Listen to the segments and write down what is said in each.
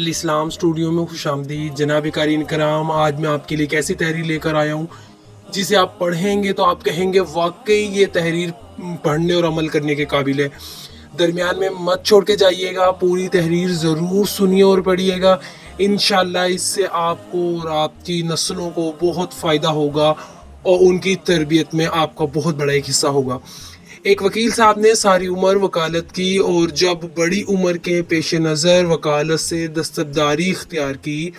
الاسلام اسٹوڈیو میں خوش آمدید جناب قارئین کرام. آج میں آپ کے لیے ایک ایسی تحریر لے کر آیا ہوں جسے آپ پڑھیں گے تو آپ کہیں گے واقعی یہ تحریر پڑھنے اور عمل کرنے کے قابل ہے. درمیان میں مت چھوڑ کے جائیے گا, پوری تحریر ضرور سنیے اور پڑھیے گا. انشاءاللہ اس سے آپ کو اور آپ کی نسلوں کو بہت فائدہ ہوگا اور ان کی تربیت میں آپ کا بہت بڑا ایک حصہ ہوگا. ایک وکیل صاحب نے ساری عمر وکالت کی اور جب بڑی عمر کے پیش نظر وکالت سے دستبرداری اختیار کی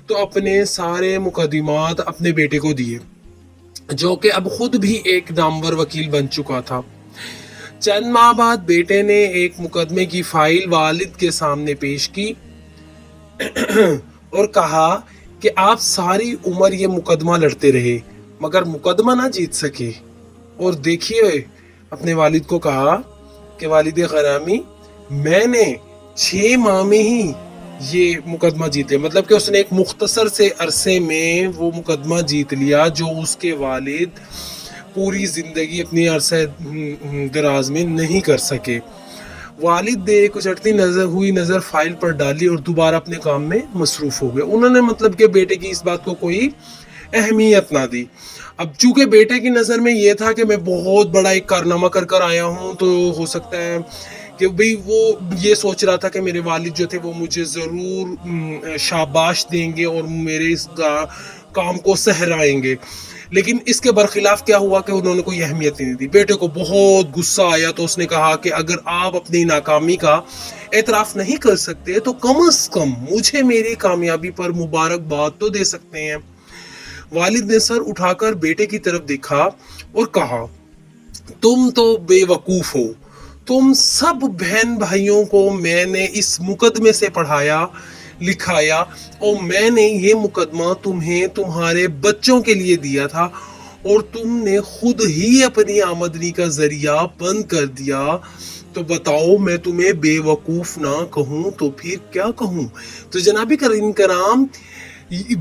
تو اپنے سارے مقدمات اپنے بیٹے کو دیے, جو کہ اب خود بھی ایک نامور وکیل بن چکا تھا. چند ماہ بعد بیٹے نے ایک مقدمے کی فائل والد کے سامنے پیش کی اور کہا کہ آپ ساری عمر یہ مقدمہ لڑتے رہے مگر مقدمہ نہ جیت سکے. اور دیکھیے اپنے والد کو کہا کہ والد غرامی, میں نے 6 ماہ میں ہی یہ مقدمہ جیتے. مطلب کہ اس نے ایک مختصر سے عرصے میں وہ مقدمہ جیت لیا جو اس کے والد پوری زندگی اپنی عرصہ دراز میں نہیں کر سکے. والد نے کچھ اٹھتی نظر فائل پر ڈالی اور دوبارہ اپنے کام میں مصروف ہو گئے. انہوں نے مطلب کہ بیٹے کی اس بات کو کوئی اہمیت نہ دی. اب چونکہ بیٹے کی نظر میں یہ تھا کہ میں بہت بڑا ایک کارنامہ کر آیا ہوں, تو ہو سکتا ہے کہ بھئی وہ یہ سوچ رہا تھا کہ میرے والد جو تھے وہ مجھے ضرور شاباش دیں گے اور میرے اس کام کو سہرائیں گے. لیکن اس کے برخلاف کیا ہوا کہ انہوں نے کوئی اہمیت نہیں دی. بیٹے کو بہت غصہ آیا تو اس نے کہا کہ اگر آپ اپنی ناکامی کا اعتراف نہیں کر سکتے تو کم از کم مجھے میری کامیابی پر مبارکباد تو دے سکتے ہیں. والد نے سر اٹھا کر بیٹے کی طرف دیکھا اور کہا, تم تو بے وقوف ہو. تم سب بہن بھائیوں کو میں نے اس مقدمے سے پڑھایا لکھایا اور میں نے یہ مقدمہ تمہیں تمہارے بچوں کے لیے دیا تھا اور تم نے خود ہی اپنی آمدنی کا ذریعہ بند کر دیا. تو بتاؤ میں تمہیں بے وقوف نہ کہوں تو پھر کیا کہوں. تو جناب قارئین کرام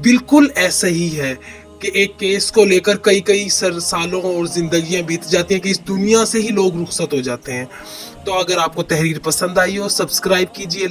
بالکل ایسا ہی ہے کہ ایک کیس کو لے کر کئی سالوں اور زندگیاں بیت جاتی ہیں کہ اس دنیا سے ہی لوگ رخصت ہو جاتے ہیں. تو اگر آپ کو تحریر پسند آئی ہو سبسکرائب کیجئے.